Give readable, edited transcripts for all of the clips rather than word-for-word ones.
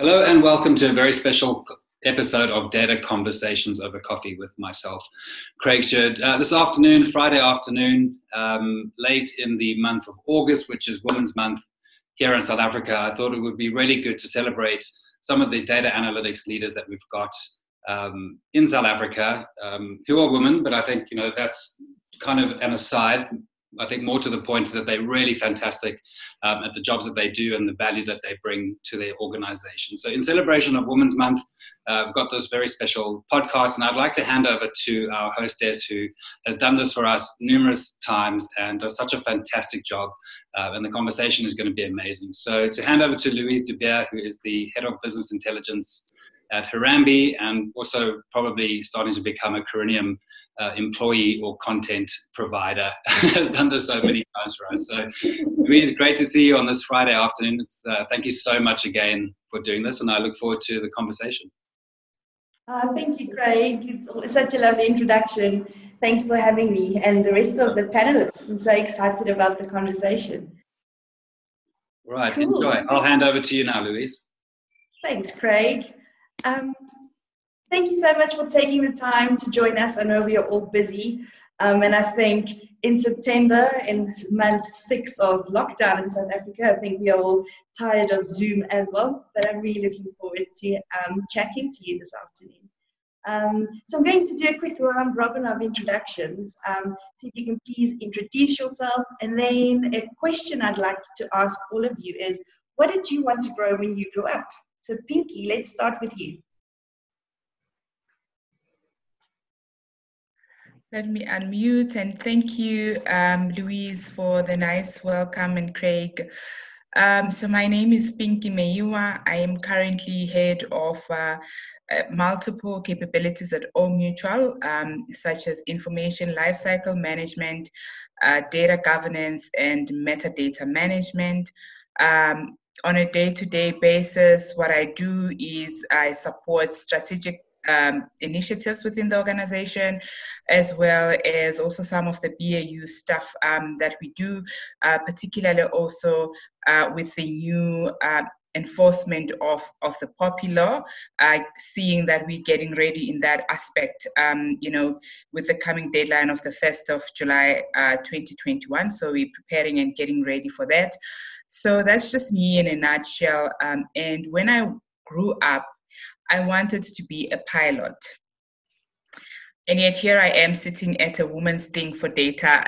Hello and welcome to a very special episode of Data Conversations over Coffee with myself, Craig Sheard. This afternoon, Friday afternoon, late in the month of August, which is Women's Month here in South Africa, I thought it would be really good to celebrate some of the data analytics leaders that we've got in South Africa, who are women, but I think, that's kind of an aside. I think more to the point is that they're really fantastic at the jobs that they do and the value that they bring to their organization. So in celebration of Women's Month, I've got this very special podcast, and I'd like to hand over to our hostess who has done this for us numerous times and does such a fantastic job. And the conversation is going to be amazing. So to hand over to Louise de Beer, who is the Head of Business Intelligence at Harambee and also probably starting to become a Corinium employee or content provider, has done this so many times for us. So Louise, great to see you on this Friday afternoon. Thank you so much again for doing this, and I look forward to the conversation. Thank you, Craig. It's such a lovely introduction. Thanks for having me and the rest of the panelists. I'm so excited about the conversation. Right, cool. Enjoy. I'll hand over to you now, Louise. Thanks, Craig. Thank you so much for taking the time to join us. I know we are all busy, and I think in September, in month 6 of lockdown in South Africa, I think we are all tired of Zoom as well, but I'm really looking forward to chatting to you this afternoon. So I'm going to do a quick round robin of introductions. So if you can please introduce yourself, and then a question I'd like to ask all of you is, what did you want to grow when you grew up? So Pinkie, let's start with you. Let me unmute, and thank you, Louise, for the nice welcome, and Craig. So my name is Pinkie Meyiwa. I am currently head of multiple capabilities at All Mutual, such as information lifecycle management, data governance, and metadata management. On a day-to-day basis, what I do is I support strategic initiatives within the organization, as well as also some of the BAU stuff that we do, particularly also with the new enforcement of the POPI law, seeing that we're getting ready in that aspect, with the coming deadline of the 1st of July 2021. So we're preparing and getting ready for that. So that's just me in a nutshell. And when I grew up, I wanted to be a pilot. And yet here I am sitting at a women's thing for data,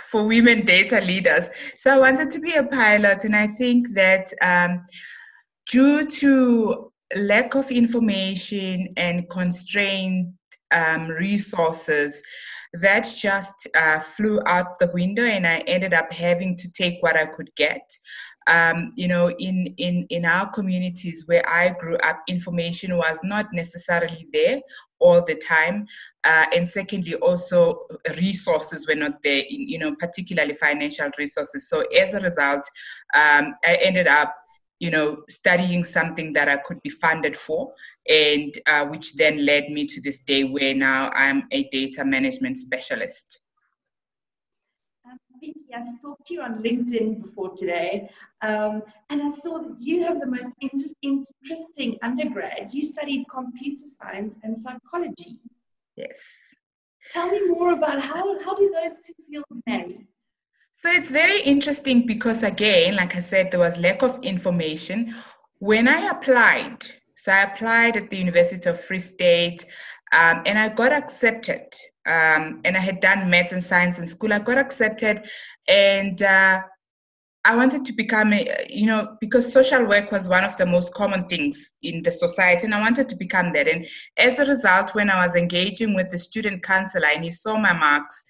for women data leaders. So I wanted to be a pilot. And I think that due to lack of information and constrained resources, that just flew out the window, and I ended up having to take what I could get. In our communities where I grew up, information was not necessarily there all the time. And secondly, also resources were not there, particularly financial resources. So as a result, I ended up, studying something that I could be funded for, and which then led me to this day where now I'm a data management specialist. Pinkie, I stalked you on LinkedIn before today, and I saw that you have the most interesting undergrad. You studied computer science and psychology. Yes. Tell me more about how do those two fields marry? So it's very interesting because, again, like I said, there was lack of information. When I applied, I applied at the University of Free State, and I got accepted. And I had done maths and science in school. I got accepted, and I wanted to become because social work was one of the most common things in the society, and I wanted to become that. And as a result, when I was engaging with the student counselor, and he saw my marks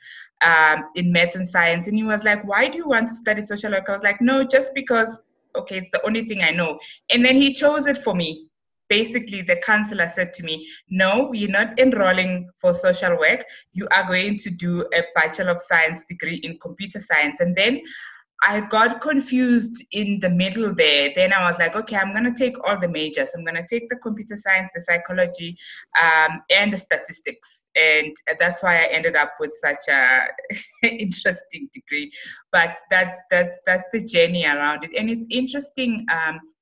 in maths and science, and he was like, "Why do you want to study social work?" I was like, "No, just because, okay, it's the only thing I know." And then he chose it for me. Basically, the counselor said to me, "No, you're not enrolling for social work. You are going to do a Bachelor of Science degree in computer science." And then I got confused in the middle there. Then I was like, okay, I'm going to take all the majors. I'm going to take the computer science, the psychology, and the statistics. And that's why I ended up with such a interesting degree. But that's the journey around it. And it's interesting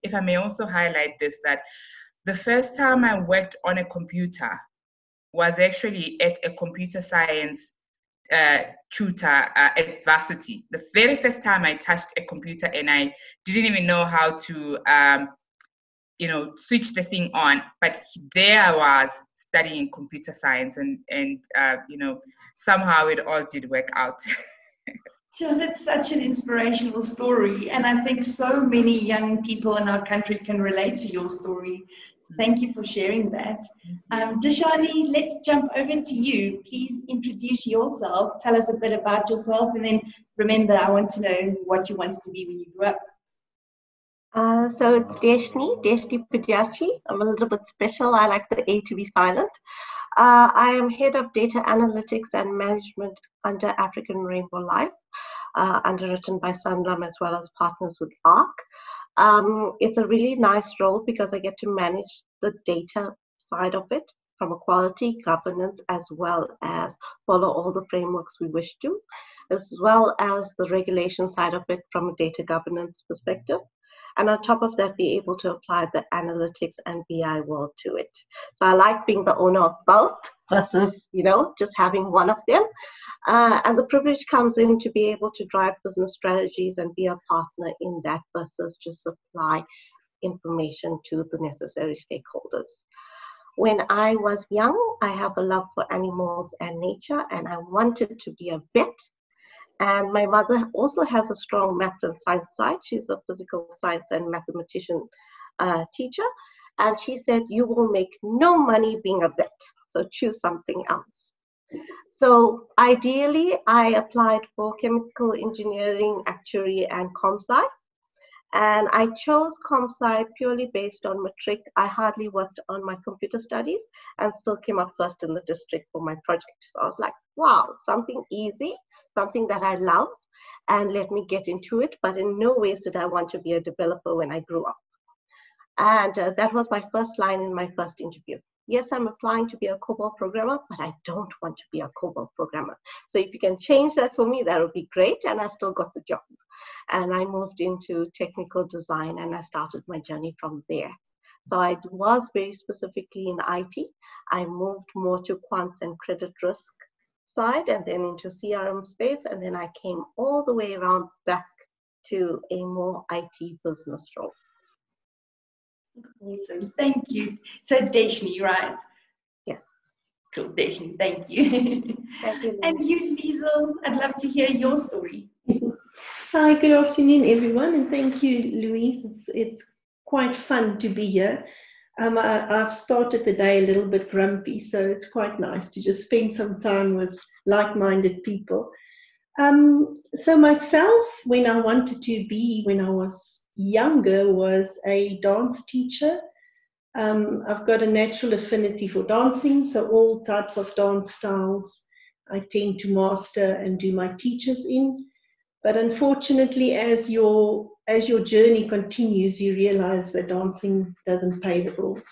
if I may also highlight this, that the first time I worked on a computer was actually at a computer science tutor at varsity. The very first time I touched a computer, and I didn't even know how to switch the thing on, but there I was studying computer science, and somehow it all did work out. Sure, that's such an inspirational story, and I think so many young people in our country can relate to your story. Thank you for sharing that. Deshani, let's jump over to you. Please introduce yourself, tell us a bit about yourself, and then remember, I want to know what you wanted to be when you grew up. So it's Deshani Padayachee. I'm a little bit special. I like the A to be silent. I am head of data analytics and management under African Rainbow Life, underwritten by Sanlam as well as partners with ARC. It's a really nice role because I get to manage the data side of it from a quality, governance, as well as follow all the frameworks we wish to, as well as the regulation side of it from a data governance perspective. And on top of that, be able to apply the analytics and BI world to it. So I like being the owner of both versus, just having one of them. And the privilege comes in to be able to drive business strategies and be a partner in that versus just supply information to the necessary stakeholders. When I was young, I have a love for animals and nature, and I wanted to be a vet. And my mother also has a strong maths and science side. She's a physical science and mathematician teacher. And she said, you will make no money being a vet, so choose something else. So ideally, I applied for chemical engineering, actuary, and comp-sci. And I chose comp-sci purely based on matric. I hardly worked on my computer studies and still came up first in the district for my project. So I was like, wow, something easy, something that I love, and let me get into it. But in no ways did I want to be a developer when I grew up. And that was my first line in my first interview. Yes, I'm applying to be a COBOL programmer, but I don't want to be a COBOL programmer. So if you can change that for me, that would be great. And I still got the job. And I moved into technical design, and I started my journey from there. So I was very specifically in IT. I moved more to quants and credit risk side, and then into CRM space. And then I came all the way around back to a more IT business role. Awesome, thank you. So Deshani, right? Yes. Cool, Deshani, thank you. Thank you, Louise. And you, Lisel, I'd love to hear your story. Hi, good afternoon, everyone, and thank you, Louise. It's quite fun to be here. I've started the day a little bit grumpy, so it's quite nice to just spend some time with like-minded people. So myself, when I wanted to be, when I was younger, was a dance teacher. I've got a natural affinity for dancing, so all types of dance styles I tend to master and do my teachers in. But unfortunately, as your journey continues, you realize that dancing doesn't pay the bills.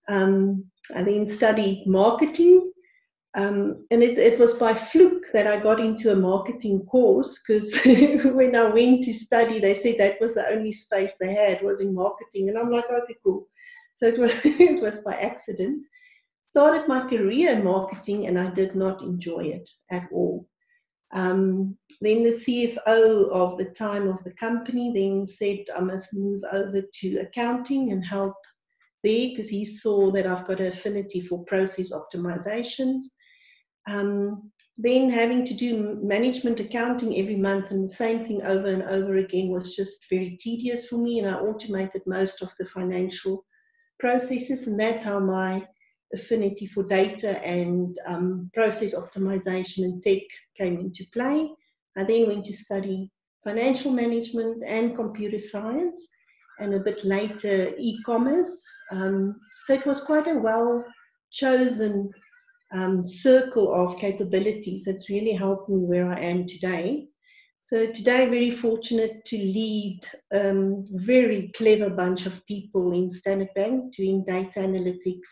I then studied marketing, and it was by fluke that I got into a marketing course, because when I went to study, they said that was the only space they had was in marketing, and I'm like, okay, cool. So it was it was by accident. Started my career in marketing, and I did not enjoy it at all. Then the CFO of the time of the company then said I must move over to accounting and help there, because he saw that I've got an affinity for process optimizations. Then having to do management accounting every month and the same thing over and over again was just very tedious for me, and I automated most of the financial processes, and that's how my affinity for data and process optimization and tech came into play. I then went to study financial management and computer science, and a bit later e-commerce. So it was quite a well-chosen circle of capabilities that's really helped me where I am today. So today, very fortunate to lead a very clever bunch of people in Standard Bank doing data analytics,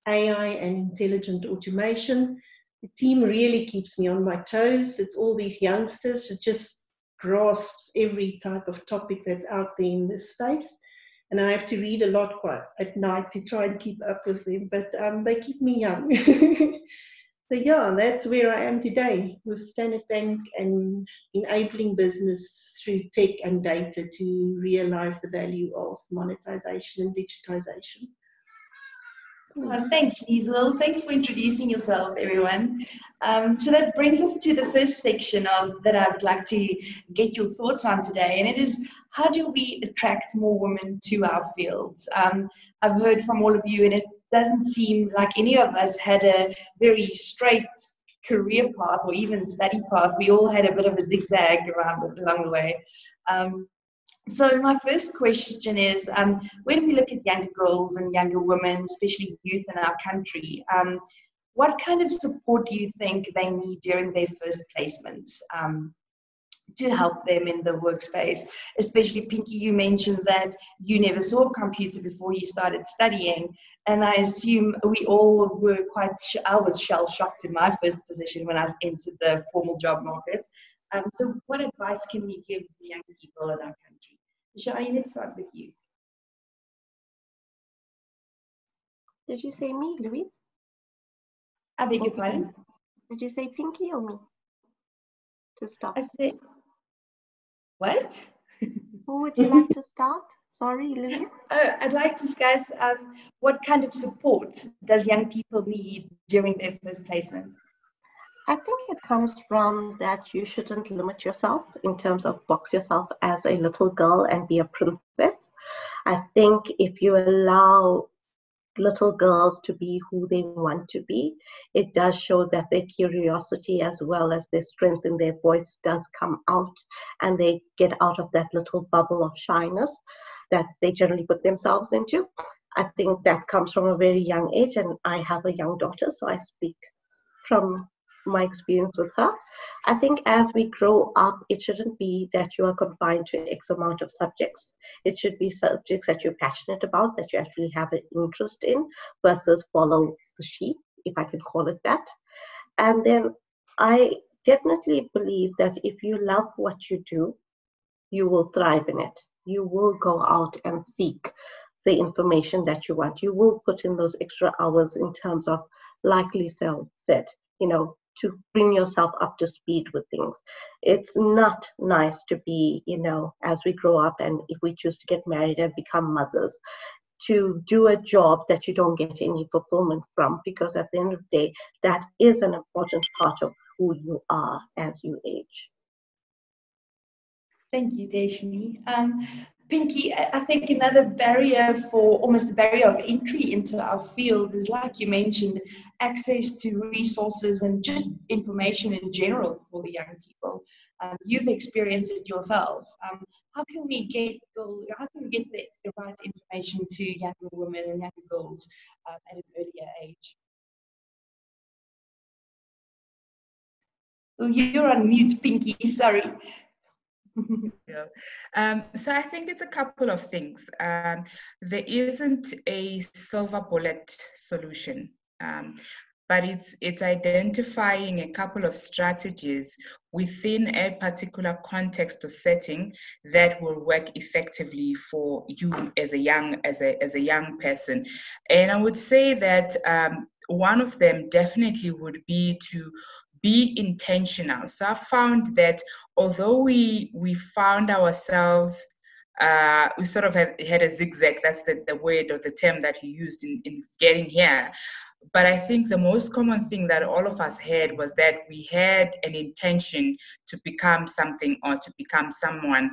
AI and intelligent automation. The team really keeps me on my toes. It's all these youngsters who just grasps every type of topic that's out there in this space. and I have to read a lot quite at night to try and keep up with them, but they keep me young. So yeah, that's where I am today with Standard Bank and enabling business through tech and data to realize the value of monetization and digitization. Thanks, Lisel. Thanks for introducing yourself, everyone. So that brings us to the first section of that I would like to get your thoughts on today, and it is, how do we attract more women to our fields? I've heard from all of you, and it doesn't seem like any of us had a very straight career path or even study path. We all had a bit of a zigzag along the way. So my first question is, when we look at younger girls and younger women, especially youth in our country, what kind of support do you think they need during their first placements to help them in the workspace? Especially, Pinkie, you mentioned that you never saw a computer before you started studying, and I assume we all were I was shell-shocked in my first position when I entered the formal job market. So what advice can we give the young people in our country? Deshani, let's start with you. Did you say me, Louise? I beg your pardon? Did you say Pinkie or me? To start. I said, what? Who would you like to start? Sorry, Louise. I'd like to discuss what kind of support does young people need during their first placement? I think it comes from that you shouldn't limit yourself in terms of box yourself as a little girl and be a princess. I think if you allow little girls to be who they want to be, it does show that their curiosity as well as their strength in their voice does come out, and they get out of that little bubble of shyness that they generally put themselves into. I think that comes from a very young age, and I have a young daughter, so I speak from my experience with her. I think as we grow up, it shouldn't be that you are confined to X amount of subjects. It should be subjects that you're passionate about, that you actually have an interest in, versus follow the sheep, if I can call it that. And then I definitely believe that if you love what you do, you will thrive in it. You will go out and seek the information that you want. You will put in those extra hours in terms of, like Lisel said, to bring yourself up to speed with things. It's not nice to be, as we grow up and if we choose to get married and become mothers, to do a job that you don't get any fulfillment from, because at the end of the day, that is an important part of who you are as you age. Thank you, Deshani. Pinkie, I think another barrier almost a barrier of entry into our field is, like you mentioned, access to resources and just information in general for the young people. You've experienced it yourself. How can we get the right information to younger women and younger girls at an earlier age? Oh, you're on mute, Pinkie, sorry. So I think it's a couple of things. There isn't a silver bullet solution, but it's identifying a couple of strategies within a particular context or setting that will work effectively for you as a young person. And I would say that one of them definitely would be to be intentional. So I found that although we found ourselves, we sort of had a zigzag, that's the word or the term that you used in getting here. But I think the most common thing that all of us had was that we had an intention to become something or to become someone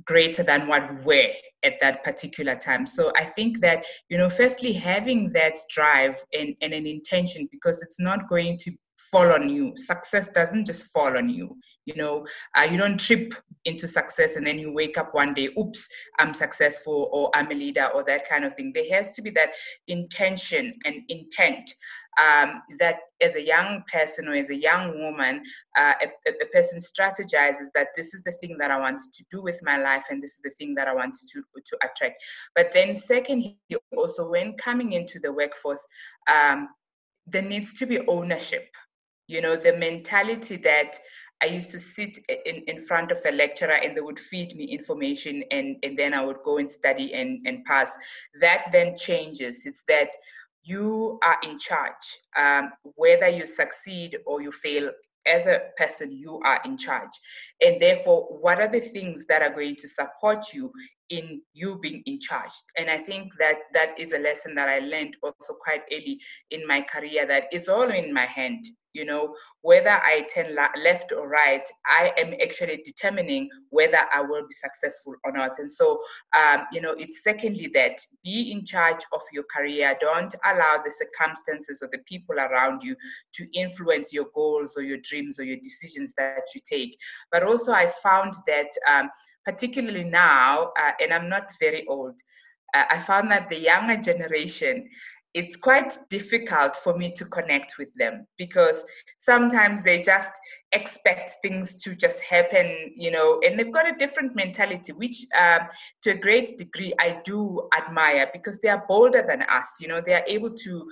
greater than what we were at that particular time. So I think that, firstly, having that drive and an intention, because it's not going to fall on you. Success doesn't just fall on you. You don't trip into success and then you wake up one day, oops, I'm successful, or I'm a leader, or that kind of thing. There has to be that intention and intent that as a young person or as a young woman, a person strategizes that this is the thing that I want to do with my life and this is the thing that I want to attract. But then secondly, also when coming into the workforce, there needs to be ownership. The mentality that I used to sit in front of a lecturer and they would feed me information and then I would go and study and pass. That then changes. It's that you are in charge. Whether you succeed or you fail, as a person, you are in charge. And therefore, what are the things that are going to support you in you being in charge? And I think that that is a lesson that I learned also quite early in my career, that it's all in my hand. You know, whether I turn left or right, I am actually determining whether I will be successful or not. And so, you know, it's secondly that be in charge of your career. Don't allow the circumstances or the people around you to influence your goals or your dreams or your decisions that you take. But also I found that particularly now, and I'm not very old, I found that the younger generation, it's quite difficult for me to connect with them because sometimes they just expect things to just happen, you know, and they've got a different mentality, which to a great degree I do admire because they are bolder than us, you know, they are able to,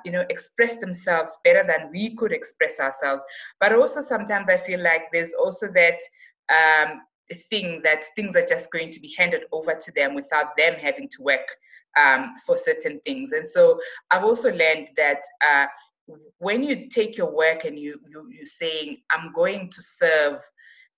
you know, express themselves better than we could express ourselves. But also sometimes I feel like there's also that thing that things are just going to be handed over to them without them having to work for certain things. And so I've also learned that when you take your work and you're saying, I'm going to serve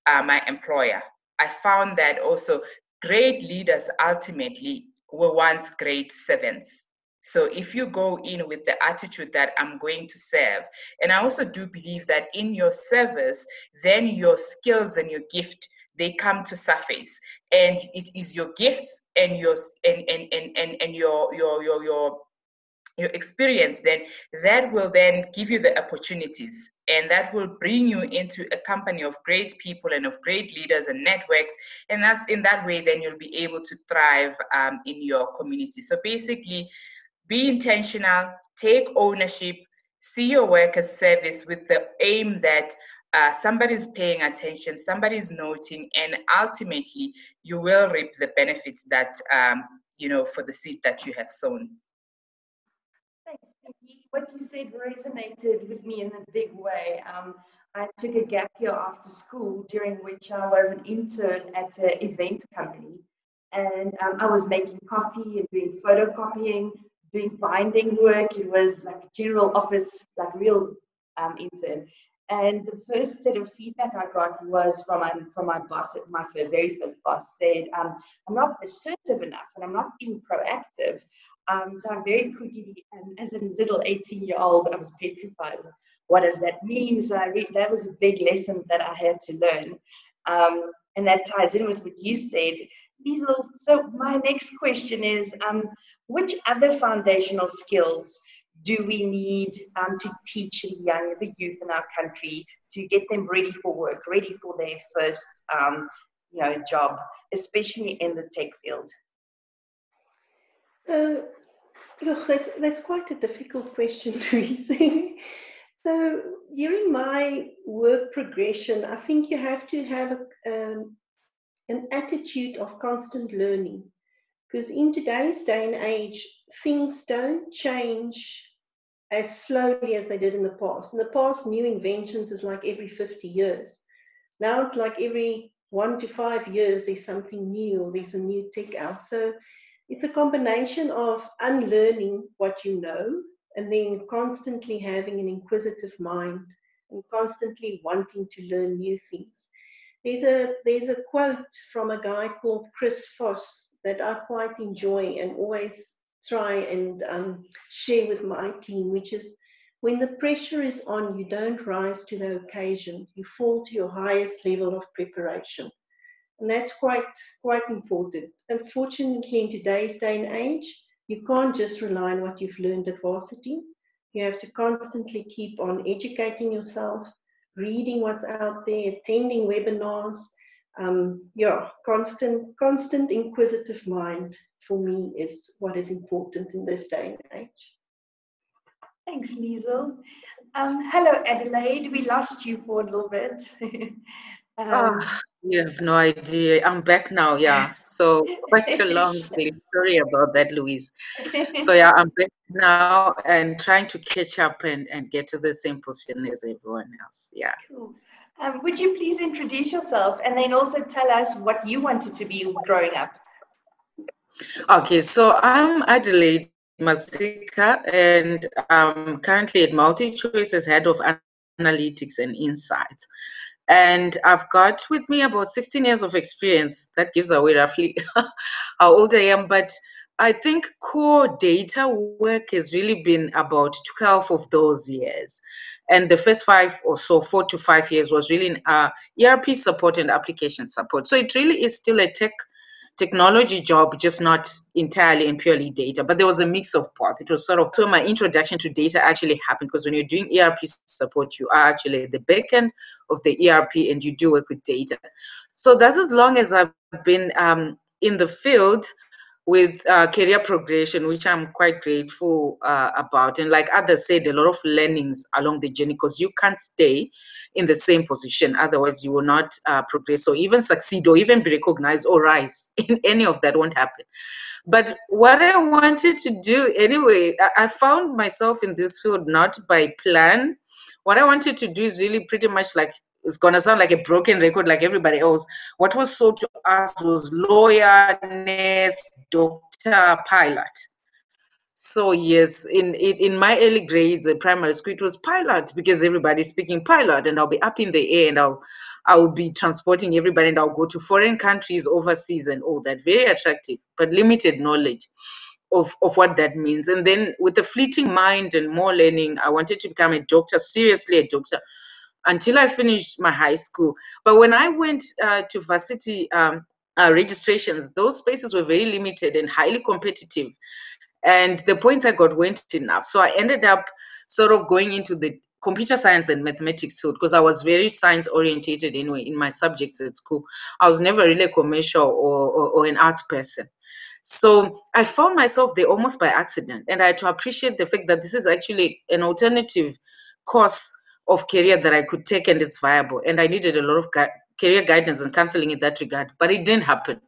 my employer, I found that also great leaders ultimately were once great servants. So if you go in with the attitude that I'm going to serve, and I also do believe that in your service, then your skills and your gift, they come to surface, and it is your gifts and your your experience then that will then give you the opportunities, and that will bring you into a company of great people and of great leaders and networks, and that's in that way then you'll be able to thrive in your community. So basically, be intentional, take ownership, see your work as service with the aim that somebody's paying attention, somebody's noting, and ultimately you will reap the benefits that, you know, for the seed that you have sown. Thanks, Pinkie. What you said resonated with me in a big way. I took a gap year after school, during which I was an intern at an event company. And I was making coffee and doing photocopying, doing binding work. It was like a general office, like real intern. And the first set of feedback I got was from my boss, my very first boss, said, I'm not assertive enough and I'm not being proactive. So I'm very quickly, and as a little 18-year-old, I was petrified. What does that mean? So that was a big lesson that I had to learn. And that ties in with what you said. Lisel, so my next question is, which other foundational skills do we need to teach the youth in our country to get them ready for work, ready for their first job, especially in the tech field? So, look, that's quite a difficult question, Louise. So during my work progression, I think you have to have an attitude of constant learning, because in today's day and age, things don't change as slowly as they did in the past. In the past, new inventions is like every 50 years. Now it's like every 1 to 5 years, there's something new, or there's a new tech out. So it's a combination of unlearning what you know, and then constantly having an inquisitive mind and constantly wanting to learn new things. There's a quote from a guy called Chris Voss that I quite enjoy and always try and share with my team, which is, when the pressure is on, you don't rise to the occasion, you fall to your highest level of preparation. And that's quite important. Unfortunately, in today's day and age, you can't just rely on what you've learned at varsity. You have to constantly keep on educating yourself, reading what's out there, attending webinars. Constant inquisitive mind for me is what is important in this day and age. Thanks, Lisel. Hello, Adelaide. We lost you for a little bit. You have no idea. I'm back now, yeah. So quite a long thing. Sorry about that, Louise. So yeah, I'm back now and trying to catch up and get to the same position as everyone else. Yeah. Cool. Would you please introduce yourself and then also tell us what you wanted to be growing up? Okay, so I'm Adelaide Matsika, and I'm currently at MultiChoice as head of analytics and insights. And I've got with me about 16 years of experience. That gives away roughly how old I am. But I think core data work has really been about 12 of those years. And the first 5 or so, 4 to 5 years, was really in ERP support and application support. So it really is still a technology job, just not entirely and purely data, but there was a mix of both. It was sort of so my introduction to data actually happened because when you're doing ERP support, you are actually at the back end of the ERP and you do work with data. So that's as long as I've been in the field with career progression, which I'm quite grateful about. And like others said, a lot of learnings along the journey because you can't stay in the same position. Otherwise, you will not progress or even succeed or even be recognized or rise. In any of that won't happen. But what I wanted to do anyway, I found myself in this field not by plan. What I wanted to do is really pretty much like, it's going to sound like a broken record like everybody else. What was sold to us was lawyer, nurse, doctor, pilot. So yes, in my early grades at primary school, it was pilot because everybody's speaking pilot, and I'll be up in the air and I'll be transporting everybody, and I'll go to foreign countries overseas and all that. Very attractive, but limited knowledge of what that means. And then with a fleeting mind and more learning, I wanted to become a doctor, seriously a doctor, until I finished my high school. But when I went to varsity registrations, those spaces were very limited and highly competitive. And the points I got weren't enough. So I ended up sort of going into the computer science and mathematics field because I was very science orientated anyway in my subjects at school. I was never really a commercial or an arts person. So I found myself there almost by accident. And I had to appreciate the fact that this is actually an alternative course of career that I could take and it's viable. And I needed a lot of career guidance and counseling in that regard, but it didn't happen.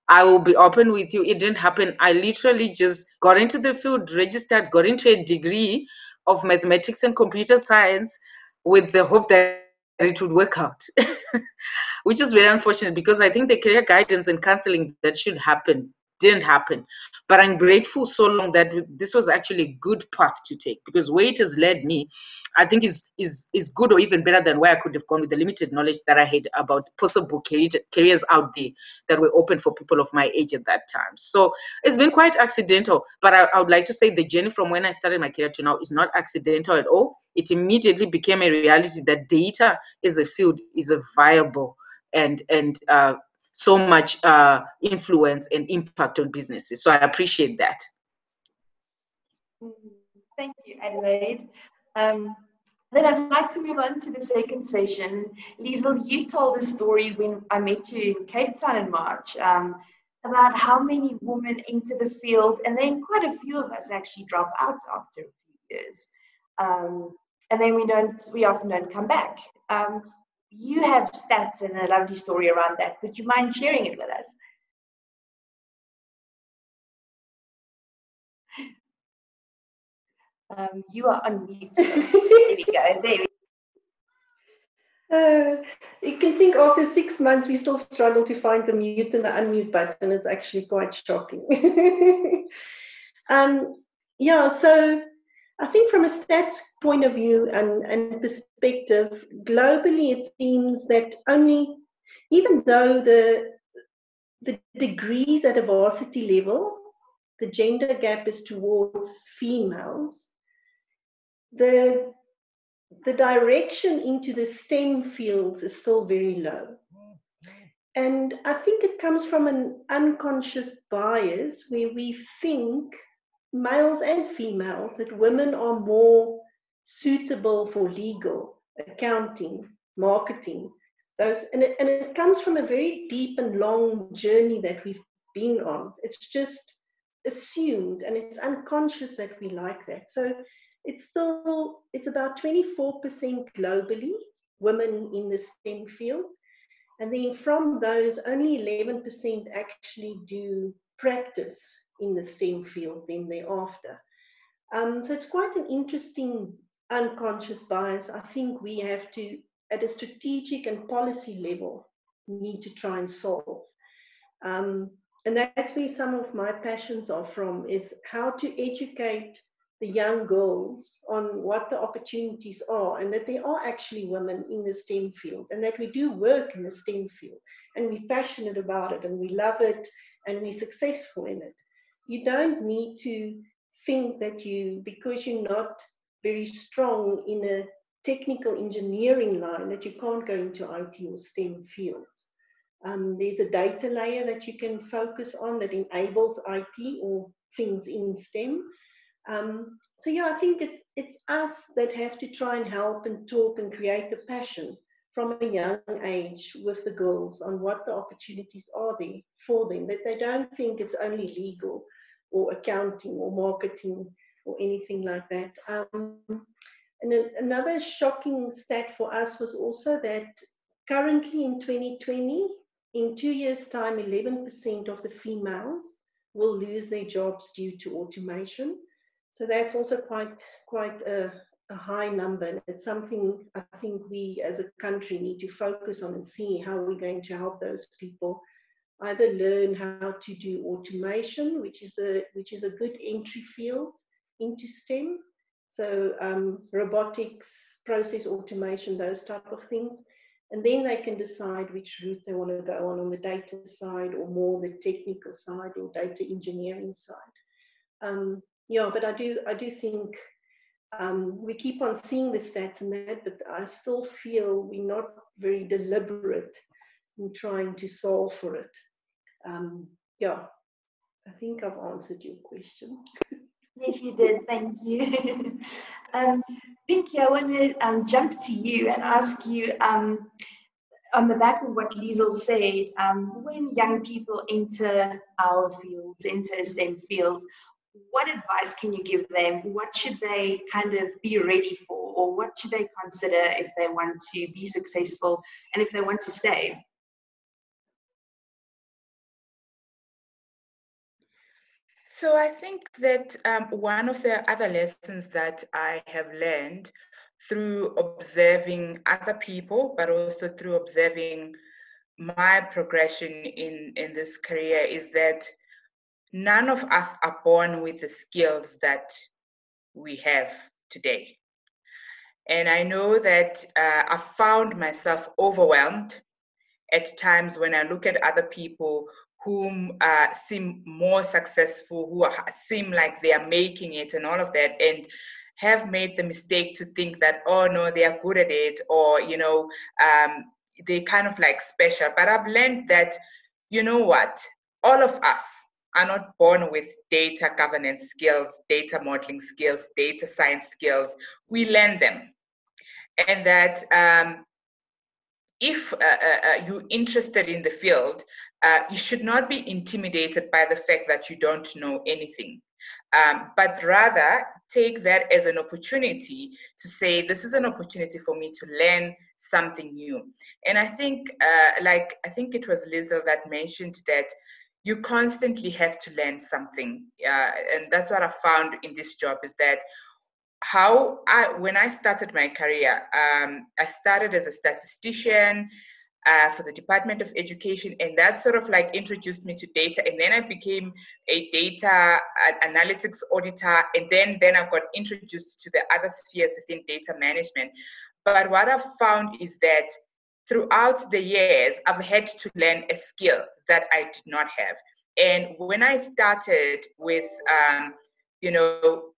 I will be open with you. It didn't happen. I literally just got into the field, registered, got into a degree of mathematics and computer science with the hope that it would work out, which is very unfortunate because I think the career guidance and counseling that should happen didn't happen. But I'm grateful so long that this was actually a good path to take because where it has led me, I think is good or even better than where I could have gone with the limited knowledge that I had about possible careers out there that were open for people of my age at that time. So it's been quite accidental, but I would like to say the journey from when I started my career to now is not accidental at all. It immediately became a reality that data as a field is a viable and so much influence and impact on businesses. So I appreciate that. Thank you, Adelaide. Then I'd like to move on to the second session. Lisel, you told a story when I met you in Cape Town in March about how many women enter the field, and then quite a few of us actually drop out after a few years. And then we often don't come back. You have stats and a lovely story around that. Would you mind sharing it with us? You are on mute. There we go. There we You can think after 6 months, we still struggle to find the mute and the unmute button. It's actually quite shocking. Yeah, so I think from a stats point of view and perspective, globally, it seems that even though the degrees at a varsity level, the gender gap is towards females, the direction into the STEM fields is still very low. And I think it comes from an unconscious bias where we think, males and females, that women are more suitable for legal, accounting, marketing. And it comes from a very deep and long journey that we've been on. It's just assumed and it's unconscious that we like that. So it's about 24% globally, women in the STEM field. And then from those, only 11% actually do practice in the STEM field then thereafter. So it's quite an interesting unconscious bias. I think we have to at a strategic and policy level need to try and solve. And that's where some of my passions are from, is how to educate the young girls on what the opportunities are, and that there are actually women in the STEM field, and that we do work in the STEM field, and we're passionate about it, and we love it, and we're successful in it. You don't need to think that because you're not very strong in a technical engineering line, that you can't go into IT or STEM fields. There's a data layer that you can focus on that enables IT or things in STEM. So yeah, I think it's us that have to try and help and talk and create the passion from a young age with the girls on what the opportunities are there for them, that they don't think it's only legal or accounting or marketing or anything like that. And another shocking stat for us was also that currently in 2020, in 2 years' time, 11% of the females will lose their jobs due to automation. So that's also quite a high number. And it's something I think we as a country need to focus on and see how we're going to help those people either learn how to do automation, which is a good entry field into STEM. So robotics, process automation, those type of things. And then they can decide which route they want to go on the data side or more the technical side or data engineering side. Yeah, but I do think we keep on seeing the stats and that, but I still feel we're not very deliberate in trying to solve for it. Yeah, I think I've answered your question. Yes, you did. Thank you. Pinkie, I want to jump to you and ask you, on the back of what Lisel said, when young people enter our fields, enter a STEM field, what advice can you give them? What should they kind of be ready for, or what should they consider if they want to be successful and if they want to stay? So I think that one of the other lessons that I have learned through observing other people, but also through observing my progression in this career, is that none of us are born with the skills that we have today. And I know that I found myself overwhelmed at times when I look at other people whom seem more successful, who seem like they are making it and all of that, and have made the mistake to think that, oh no, they are good at it, or, you know, they kind of like special. But I've learned that, you know what, all of us are not born with data governance skills, data modeling skills, data science skills. We learn them. And that if you're interested in the field, you should not be intimidated by the fact that you don't know anything, but rather take that as an opportunity to say, this is an opportunity for me to learn something new. And I think, I think it was Lisel that mentioned that you constantly have to learn something. And that's what I found in this job, is that when I started my career, I started as a statistician for the Department of Education, and that sort of like introduced me to data. And then I became a data analytics auditor, and then I got introduced to the other spheres within data management. But what I've found is that throughout the years, I've had to learn a skill that I did not have. And when I started with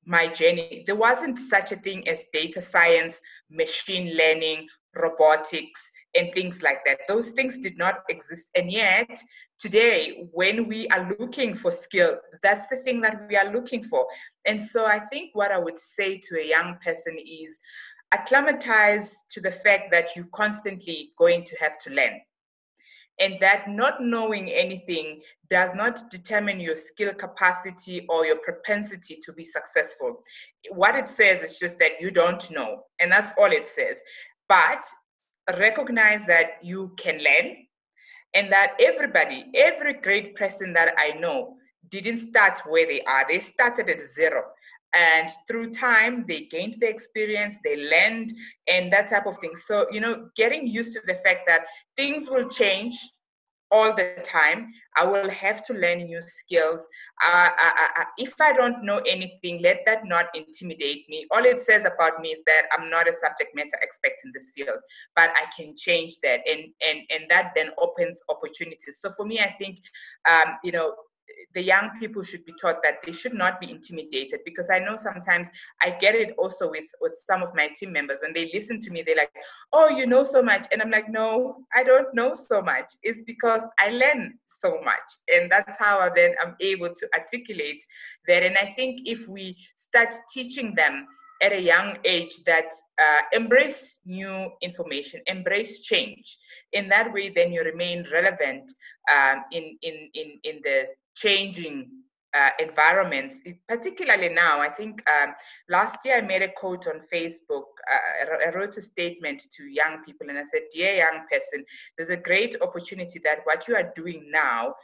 my journey, there wasn't such a thing as data science, machine learning, robotics, and things like that. Those things did not exist. And yet, today, when we are looking for skill, that's the thing that we are looking for. And so I think what I would say to a young person is acclimatize to the fact that you're constantly going to have to learn. And that not knowing anything does not determine your skill capacity or your propensity to be successful. What it says is just that you don't know, and that's all it says. But recognize that you can learn, and that every great person that I know didn't start where they are. They started at zero. And through time, they gained the experience, they learned, and that type of thing. So, getting used to the fact that things will change all the time. I will have to learn new skills. If I don't know anything, let that not intimidate me. All it says about me is that I'm not a subject matter expert in this field, but I can change that, and that then opens opportunities. So for me, I think, the young people should be taught that they should not be intimidated, because I know sometimes I get it also with some of my team members. When they listen to me, they're like, oh, you know so much. And I'm like, no, I don't know so much. It's because I learn so much. And that's how I'm able to articulate that. And I think if we start teaching them at a young age that embrace new information, embrace change, in that way, then you remain relevant in the changing environments, particularly now. I think last year I made a quote on Facebook. I wrote a statement to young people, and I said, dear young person, there's a great opportunity that what you are doing now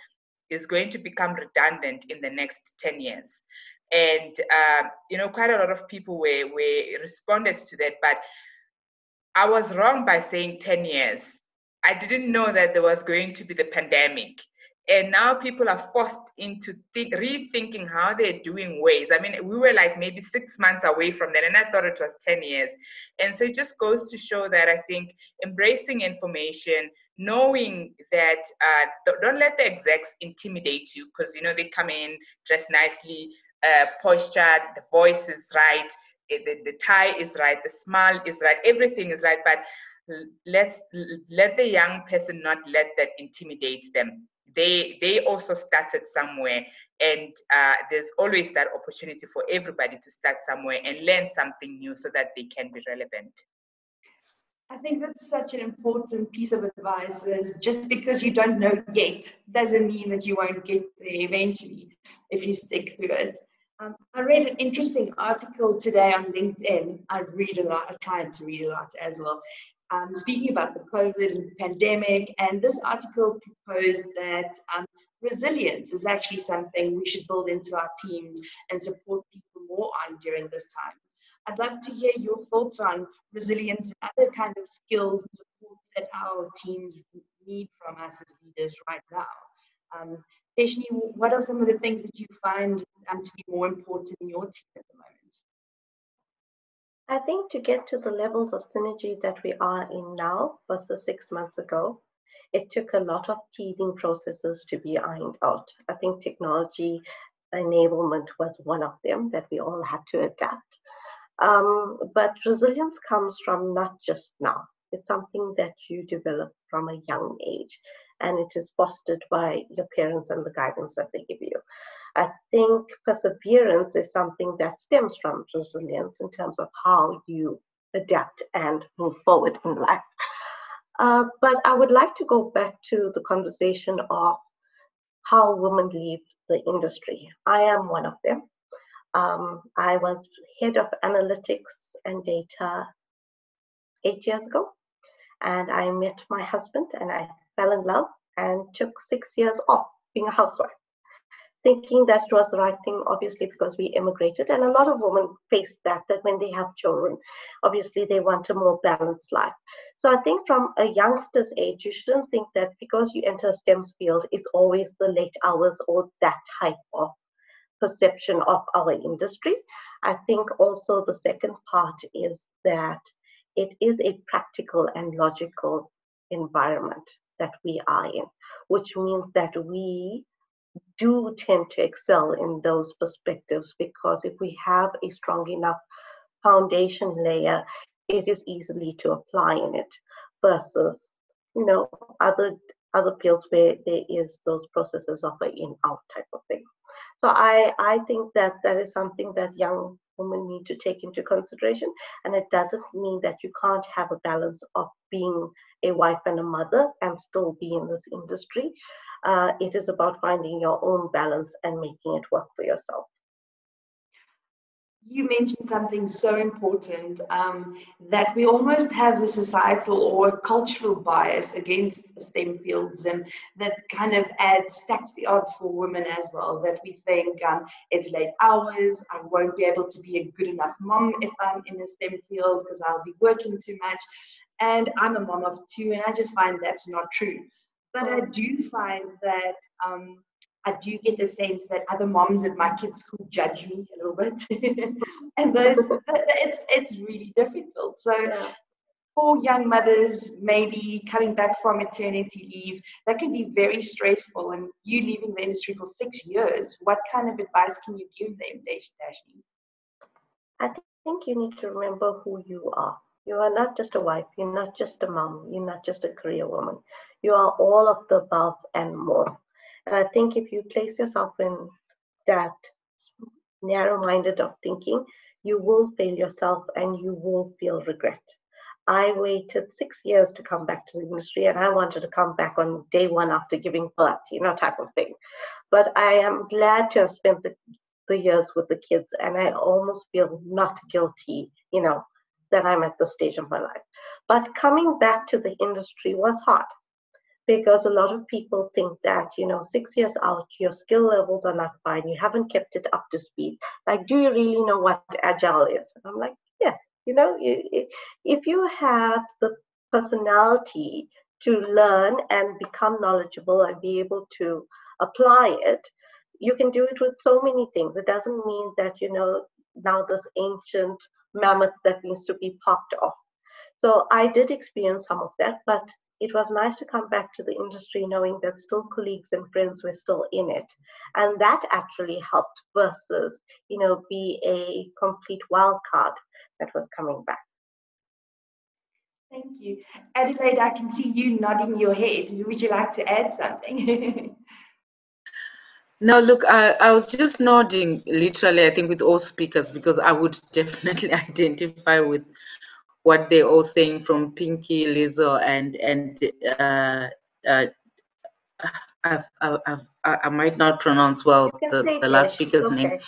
is going to become redundant in the next 10 years. And, quite a lot of people were responded to that, but I was wrong by saying 10 years. I didn't know that there was going to be the pandemic. And now people are forced into rethinking how they're doing ways. I mean, we were like maybe 6 months away from that, and I thought it was 10 years. And so it just goes to show that I think embracing information, knowing that don't let the execs intimidate you, because, they come in dressed nicely, postured, the voice is right, the tie is right, the smile is right, everything is right. But let the young person not let that intimidate them. They also started somewhere, and there's always that opportunity for everybody to start somewhere and learn something new so that they can be relevant. I think that's such an important piece of advice, is just because you don't know yet doesn't mean that you won't get there eventually if you stick through it. I read an interesting article today on LinkedIn. I read a lot. I try to read a lot as well. Speaking about the COVID and pandemic, and this article proposed that resilience is actually something we should build into our teams and support people more on during this time. I'd love to hear your thoughts on resilience and other kind of skills and support that our teams need from us as leaders right now. Deshani, what are some of the things that you find to be more important in your team at the moment? I think to get to the levels of synergy that we are in now versus 6 months ago, it took a lot of teething processes to be ironed out. I think technology enablement was one of them that we all had to adapt. But resilience comes from not just now. It's something that you develop from a young age, and it is fostered by your parents and the guidance that they give you. I think perseverance is something that stems from resilience in terms of how you adapt and move forward in life. But I would like to go back to the conversation of how women leave the industry. I am one of them. I was head of analytics and data 8 years ago, and I met my husband and I fell in love and took 6 years off being a housewife, thinking that it was the right thing, obviously, because we immigrated. And a lot of women face that when they have children, obviously they want a more balanced life. So I think from a youngster's age, you shouldn't think that because you enter a STEM field, it's always the late hours or that type of perception of our industry. I think also the second part is that it is a practical and logical environment that we are in, which means that we do tend to excel in those perspectives, because if we have a strong enough foundation layer, it is easily to apply in it, versus other fields where there is those processes of an in-out type of thing. So I think that is something that young women need to take into consideration. And it doesn't mean that you can't have a balance of being a wife and a mother and still be in this industry. It is about finding your own balance and making it work for yourself. you mentioned something so important, that we almost have a societal or a cultural bias against STEM fields, and that kind of stacks the odds for women as well. That we think it's late hours, I won't be able to be a good enough mom if I'm in a STEM field because I'll be working too much. And I'm a mom of two, and I just find that's not true. But I do find that I do get the sense that other moms at my kids' school judge me a little bit, and it's really difficult. So for young mothers, maybe coming back from maternity leave, that can be very stressful. And you leaving the industry for 6 years, what kind of advice can you give them, Deshani? I think you need to remember who you are. You are not just a wife, you're not just a mom, you're not just a career woman. You are all of the above and more. And I think if you place yourself in that narrow-minded of thinking, you will fail yourself and you will feel regret. I waited 6 years to come back to the industry, and I wanted to come back on day one after giving birth, type of thing. But I am glad to have spent the years with the kids, and I almost feel not guilty, that I'm at this stage of my life. But coming back to the industry was hard, because a lot of people think that 6 years out your skill levels are not fine, you haven't kept it up to speed. Like, do you really know what agile is? And I'm like, yes. If you have the personality to learn and become knowledgeable and be able to apply it, you can do it with so many things. It doesn't mean that now this ancient mammoth that needs to be popped off. So I did experience some of that, but it was nice to come back to the industry knowing that still colleagues and friends were still in it. And that actually helped versus, be a complete wild card that was coming back. Thank you. Adelaide, I can see you nodding your head. Would you like to add something? No, look, I was just nodding literally, I think, with all speakers, because I would definitely identify with what they're all saying, from Pinkie, Lisel, and I might not pronounce well the last speaker's name.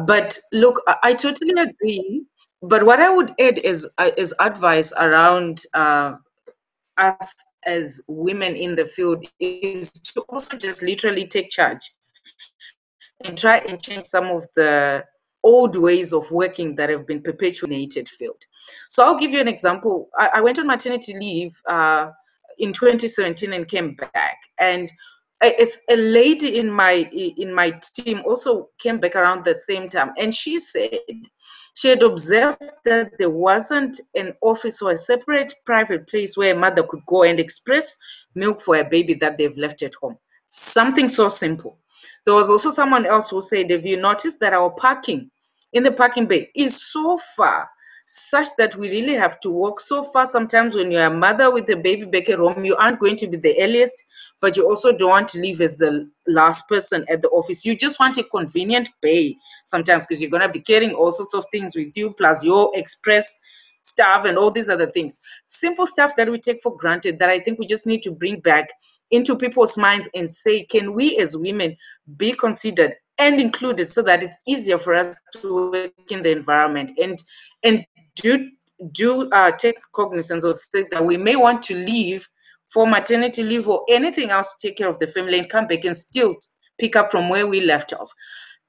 But look, I totally agree. But what I would add is advice around us as women in the field is to also just literally take charge and try and change some of the old ways of working that have been perpetuated field. So I'll give you an example. I went on maternity leave in 2017 and came back, and it's a lady in my team also came back around the same time, and she said she had observed that there wasn't an office or a separate private place where a mother could go and express milk for a baby that they've left at home. Something so simple. There was also someone else who said, have you noticed that our parking in the parking bay is so far, such that we really have to walk so far? Sometimes when you're a mother with a baby back at home, you aren't going to be the earliest, but you also don't want to leave as the last person at the office. You just want a convenient bay sometimes, because you're going to be carrying all sorts of things with you, plus your express stuff and all these other things. Simple stuff that we take for granted, that I think we just need to bring back into people's minds and say, can we as women be considered and included, so that it's easier for us to work in the environment, and do take cognizance of that we may want to leave for maternity leave or anything else to take care of the family, and come back and still pick up from where we left off.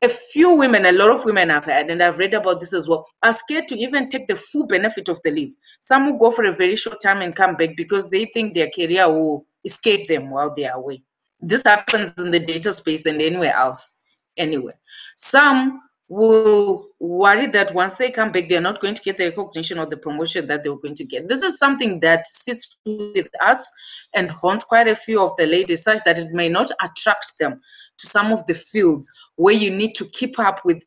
A few women, a lot of women I've had, and I've read about this as well, are scared to even take the full benefit of the leave. Some will go for a very short time and come back because they think their career will escape them while they are away. This happens in the data space and anywhere else. Anyway, some will worry that once they come back, they're not going to get the recognition or the promotion that they were going to get. This is something that sits with us and haunts quite a few of the ladies, such that it may not attract them to some of the fields where you need to keep up with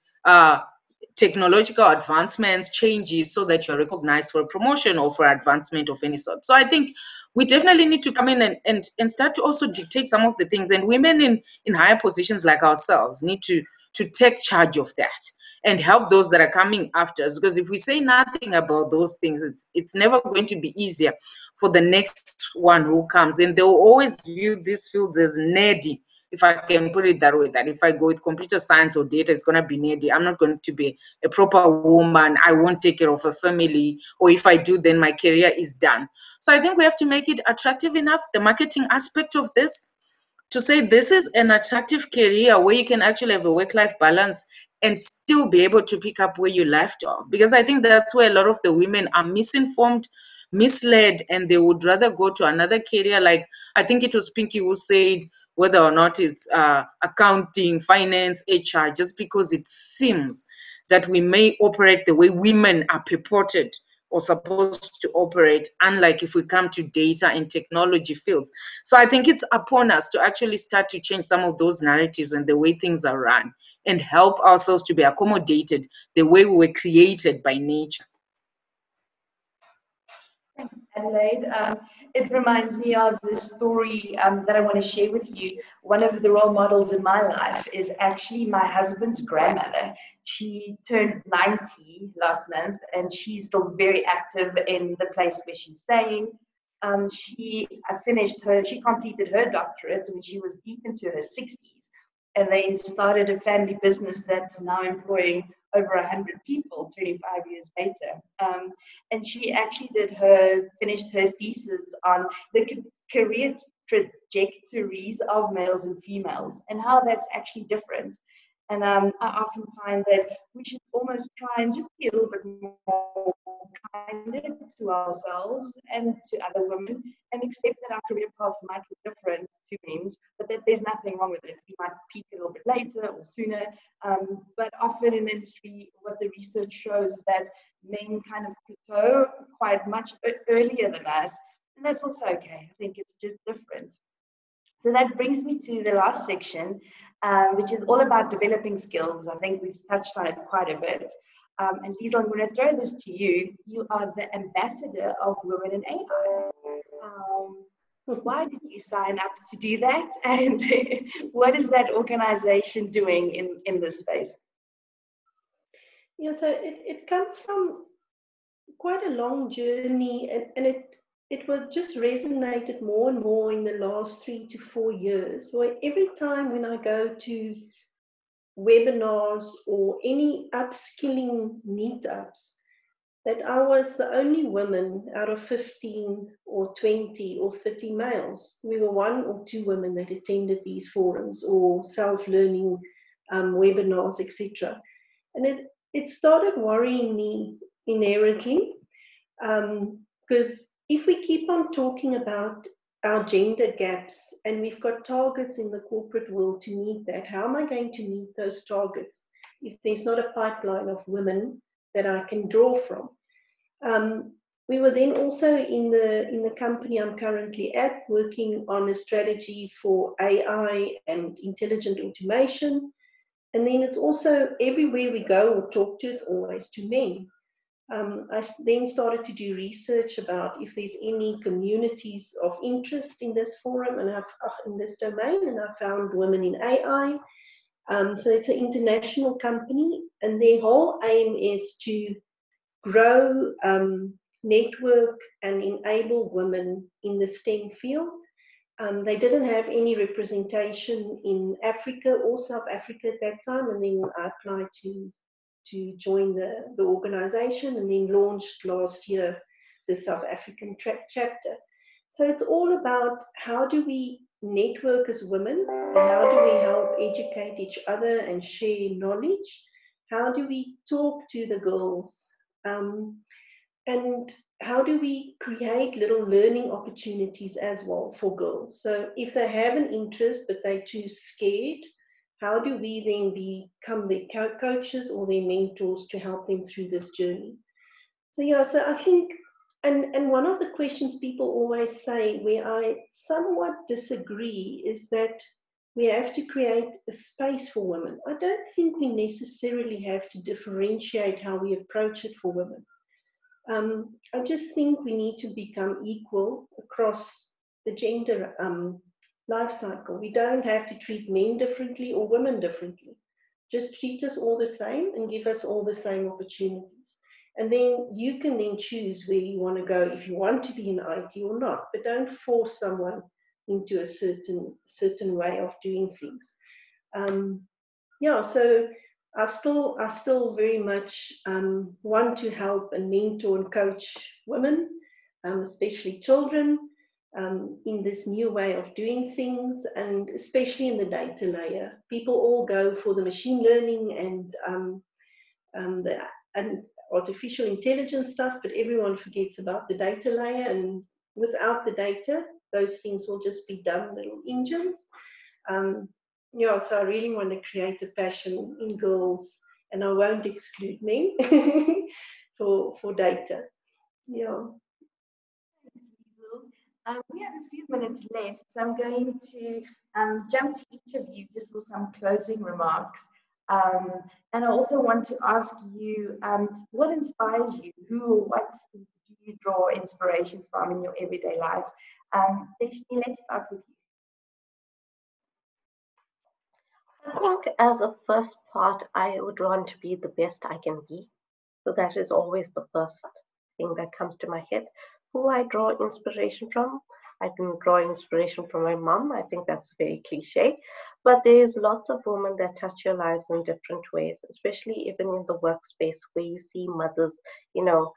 technological advancements, changes, so that you're recognized for a promotion or for advancement of any sort. So I think we definitely need to come in and start to also dictate some of the things, and women in higher positions like ourselves need to take charge of that and help those that are coming after us. Because if we say nothing about those things, it's never going to be easier for the next one who comes, and they will always view these fields as nerdy, if I can put it that way, that if I go with computer science or data, it's going to be nerdy. I'm not going to be a proper woman. I won't take care of a family. Or if I do, then my career is done. So I think we have to make it attractive enough, the marketing aspect of this, to say this is an attractive career where you can actually have a work-life balance and still be able to pick up where you left off. Because I think that's where a lot of the women are misinformed, misled, and they would rather go to another career. Like, I think it was Pinkie who said whether or not it's accounting, finance, HR, just because it seems that we may operate the way women are purported or supposed to operate, unlike if we come to data and technology fields. So I think it's upon us to actually start to change some of those narratives and the way things are run, and help ourselves to be accommodated the way we were created by nature. Thanks, Adelaide. It reminds me of this story that I want to share with you. One of the role models in my life is actually my husband's grandmother. She turned 90 last month, and she's still very active in the place where she's staying. She completed her doctorate when she was deep into her 60s, and then started a family business that's now employing over 100 people 25 years later. And she actually finished her thesis on the career trajectories of males and females and how that's actually different. And I often find that we should almost try and just be a little bit more kinder to ourselves and to other women, and accept that our career paths might look different to men's, but that there's nothing wrong with it. We might peak a little bit later or sooner, but often in the industry, what the research shows is that men kind of plateau quite much earlier than us, and that's also okay. I think it's just different. So that brings me to the last section, which is all about developing skills. I think we've touched on it quite a bit. And Lisel, I'm going to throw this to you. You are the ambassador of Women in AI. Why did you sign up to do that? And what is that organization doing in this space? Yeah, so it comes from quite a long journey, and it was just resonated more and more in the last 3 to 4 years. So every time when I go to webinars or any upskilling meetups, that I was the only woman out of 15 or 20 or 30 males. We were 1 or 2 women that attended these forums or self-learning webinars, etc. And it started worrying me inherently, because if we keep on talking about our gender gaps and we've got targets in the corporate world to meet that, how am I going to meet those targets if there's not a pipeline of women that I can draw from? We were then also in the company I'm currently at, working on a strategy for AI and intelligent automation. And then it's also everywhere we go or talk to, it's always to men. I then started to do research about if there's any communities of interest in this forum and in this domain, and I found Women in AI. So it's an international company, and their whole aim is to grow, network, and enable women in the STEM field. They didn't have any representation in Africa or South Africa at that time, and then I applied to join the organization, and then launched last year the South African chapter. So it's all about how do we network as women, and how do we help educate each other and share knowledge? How do we talk to the girls? And how do we create little learning opportunities as well for girls? So if they have an interest but they're too scared, how do we then become their coaches or their mentors to help them through this journey? So yeah, so I think, and one of the questions people always say, where I somewhat disagree, is that we have to create a space for women. I don't think we necessarily have to differentiate how we approach it for women. I just think we need to become equal across the gender life cycle. We don't have to treat men differently or women differently. Just treat us all the same and give us all the same opportunities. And then you can then choose where you want to go, if you want to be in IT or not. But don't force someone into a certain way of doing things. Yeah, so I still very much want to help and mentor and coach women, especially children, in this new way of doing things, and especially in the data layer. People all go for the machine learning and artificial intelligence stuff, but everyone forgets about the data layer. And without the data, those things will just be dumb little engines. Yeah, so I really want to create a passion in girls, and I won't exclude men for data. Yeah. We have a few minutes left, so I'm going to jump to each of you just for some closing remarks. And I also want to ask you, what inspires you? Who or what do you draw inspiration from in your everyday life? Deshani, let's start with you. I think as a first part, I would want to be the best I can be. So that is always the first thing that comes to my head. Who I draw inspiration from? I can draw inspiration from my mom. I think that's very cliche. But there's lots of women that touch your lives in different ways, especially even in the workspace where you see mothers, you know,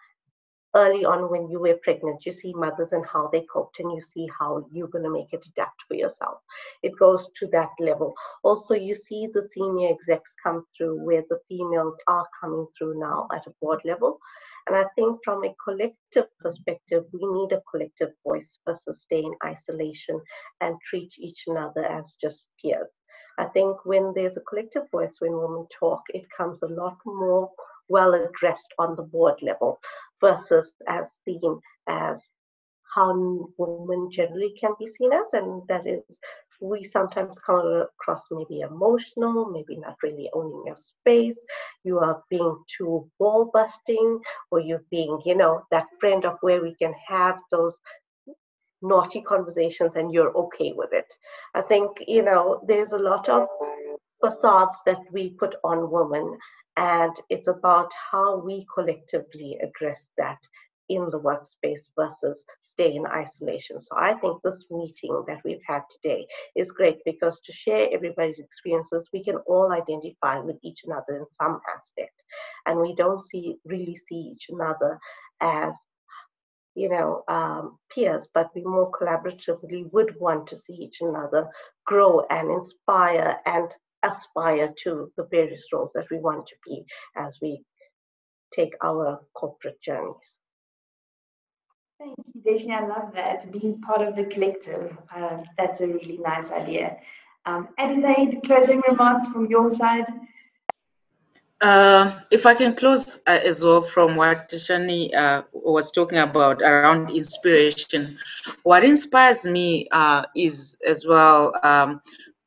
early on when you were pregnant, you see mothers and how they coped, and you see how you're going to make it adapt for yourself. It goes to that level. Also, you see the senior execs come through where the females are coming through now at a board level. And I think from a collective perspective, we need a collective voice versus stay in isolation and treat each other as just peers. I think when there's a collective voice, when women talk, it comes a lot more well addressed on the board level versus as seen as how women generally can be seen as, and that is we sometimes come across maybe emotional, maybe not really owning your space, you are being too ball busting, or you're being, you know, that friend of where we can have those naughty conversations and you're okay with it. I think, you know, there's a lot of facades that we put on women, and it's about how we collectively address that in the workspace versus stay in isolation. So I think this meeting that we've had today is great because to share everybody's experiences, we can all identify with each other in some aspect, and we don't really see each other as, you know, peers, but we more collaboratively would want to see each other grow and inspire and aspire to the various roles that we want to be as we take our corporate journeys. Thank you, Deshani. I love that. Being part of the collective, that's a really nice idea. Adelaide, closing remarks from your side? If I can close as well from what Deshani was talking about around inspiration, what inspires me is as well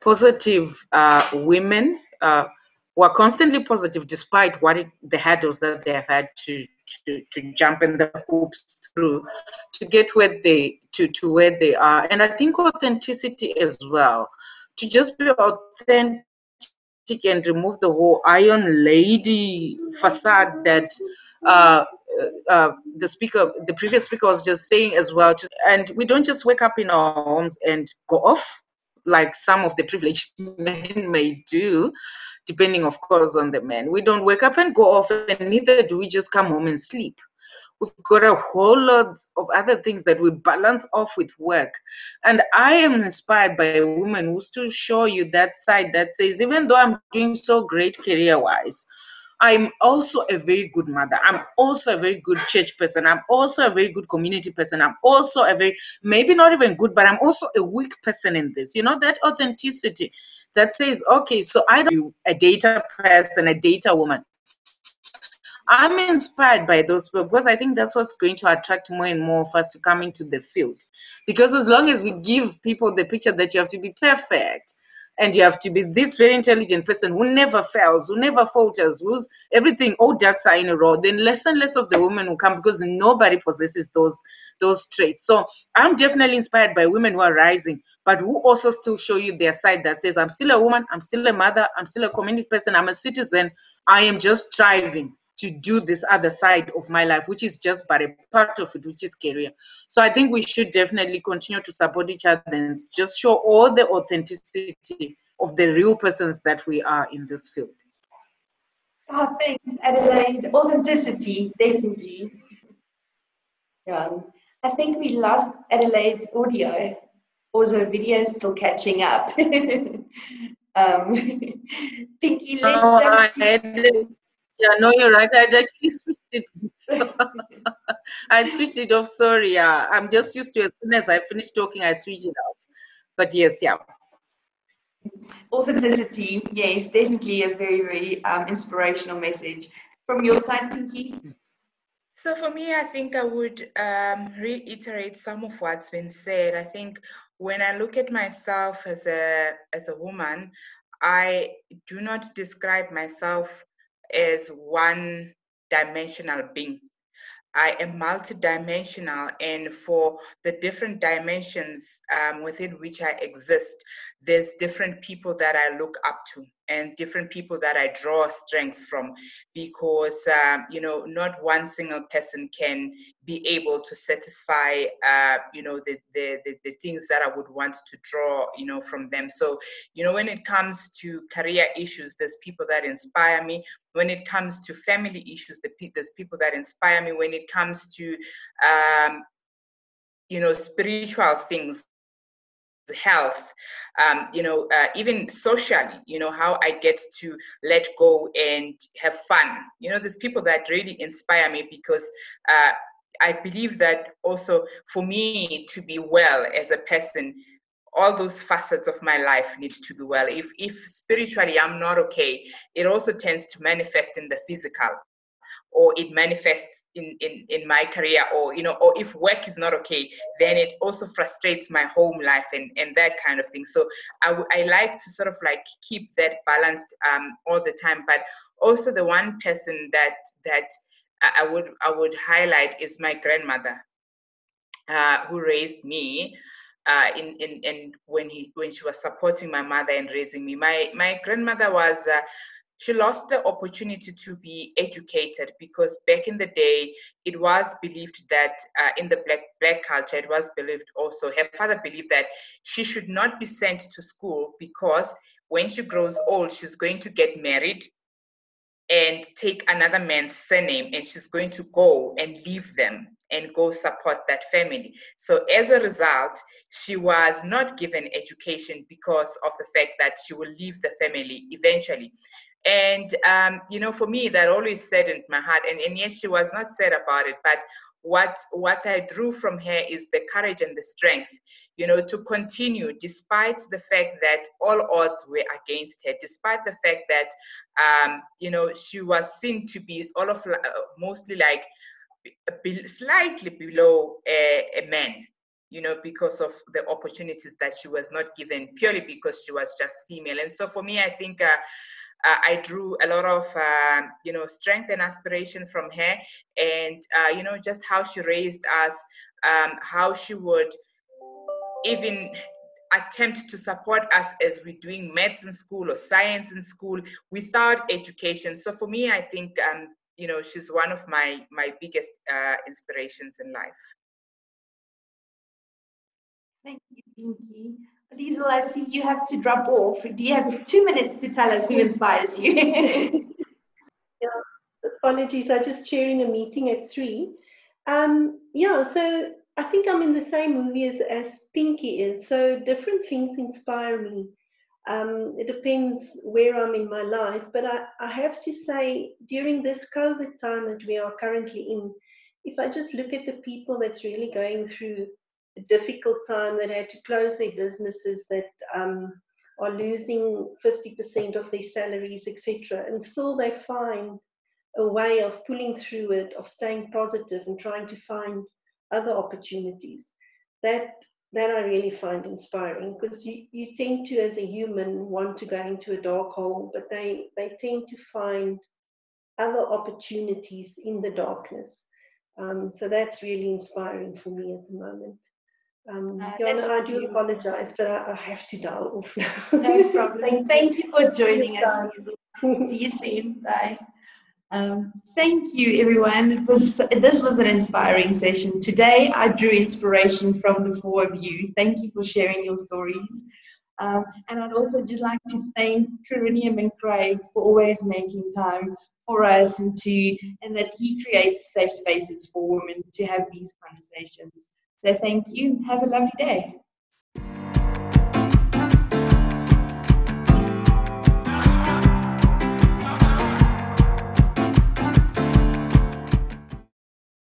positive women who are constantly positive despite the hurdles that they have had to jump in the hoops through to get where they are. And I think authenticity as well, to just be authentic and remove the whole iron lady facade that the previous speaker was just saying as well. And we don't just wake up in our homes and go off like some of the privileged men may do, depending of course on the men. We don't wake up and go off, and neither do we just come home and sleep. We've got a whole lot of other things that we balance off with work. And I am inspired by a woman who still show you that side that says, even though I'm doing so great career-wise, I'm also a very good mother. I'm also a very good church person. I'm also a very good community person. I'm also a very, maybe not even good, but I'm also a weak person in this. You know, that authenticity that says, okay, so I don't a data person, a data woman. I'm inspired by those people because I think that's what's going to attract more and more of us to come into the field. Because as long as we give people the picture that you have to be perfect and you have to be this very intelligent person who never fails, who never falters, who's everything, all ducks are in a row, then less and less of the women will come because nobody possesses those traits. So I'm definitely inspired by women who are rising, but who also still show you their side that says, I'm still a woman, I'm still a mother, I'm still a community person, I'm a citizen, I am just thriving. to do this other side of my life, which is just but a part of it, which is career. So I think we should definitely continue to support each other and just show all the authenticity of the real persons that we are in this field. Oh, thanks, Adelaide. Authenticity, definitely. Yeah. I think we lost Adelaide's audio. Also, video is still catching up. Pinkie, let's jump to... Yeah, no, you're right. I'd actually switched it. I switched it off. Sorry. Yeah, I'm just used to as soon as I finish talking, I switch it off. But yes, yeah. Authenticity, yes, definitely a very, very inspirational message. From your side, Pinkie? So for me, I think I would reiterate some of what's been said. I think when I look at myself as a woman, I do not describe myself as one-dimensional being. I am multidimensional, and for the different dimensions within which I exist, there's different people that I look up to and different people that I draw strengths from, because you know, not one single person can be able to satisfy you know, the things that I would want to draw, you know, from them. So, you know, when it comes to career issues, there's people that inspire me. When it comes to family issues, there's people that inspire me. When it comes to you know, spiritual things, health, you know, even socially, you know, how I get to let go and have fun. You know, there's people that really inspire me, because I believe that also for me to be well as a person, all those facets of my life need to be well. If spiritually I'm not okay, it also tends to manifest in the physical, or it manifests in my career, or, you know, or if work is not okay, then it also frustrates my home life and that kind of thing. So I like to sort of like keep that balanced all the time. But also the one person that I would highlight is my grandmother, who raised me. And when she was supporting my mother and raising me, my grandmother was she lost the opportunity to be educated, because back in the day it was believed that in the black culture, it was believed also, her father believed that she should not be sent to school, because when she grows old, she's going to get married and take another man's surname, and she's going to go and leave them and go support that family. So as a result, she was not given education because of the fact that she will leave the family eventually. And, you know, for me, that always saddened my heart. And yes, she was not sad about it, but what I drew from her is the courage and the strength, you know, to continue despite the fact that all odds were against her, despite the fact that, you know, she was seen to be mostly like slightly below a man, you know, because of the opportunities that she was not given, purely because she was just female. And so for me, I think I drew a lot of, you know, strength and aspiration from her, and, you know, just how she raised us, how she would even attempt to support us as we're doing maths in school or science in school without education. So for me, I think, you know, she's one of my biggest inspirations in life. Thank you, Pinkie. Lisel, I see you have to drop off. Do you have 2 minutes to tell us who inspires you? Yeah, apologies. I'm just chairing a meeting at 3. Yeah, so I think I'm in the same movie as Pinkie is. So different things inspire me. It depends where I'm in my life. But I have to say, during this COVID time that we are currently in, if I just look at the people that's really going through a difficult time, that had to close their businesses, that are losing 50% of their salaries, etc., and still they find a way of pulling through it, of staying positive and trying to find other opportunities. That I really find inspiring, because you tend to, as a human, want to go into a dark hole, but they tend to find other opportunities in the darkness. So that's really inspiring for me at the moment. Jana, I do apologize, but I have to dial off now. No problem. Thank you for joining us. See you soon. Bye. Thank you, everyone. This was an inspiring session. Today, I drew inspiration from the four of you. Thank you for sharing your stories. And I'd also just like to thank Karinium and Craig for always making time for us and that he creates safe spaces for women to have these conversations. So thank you. Have a lovely day.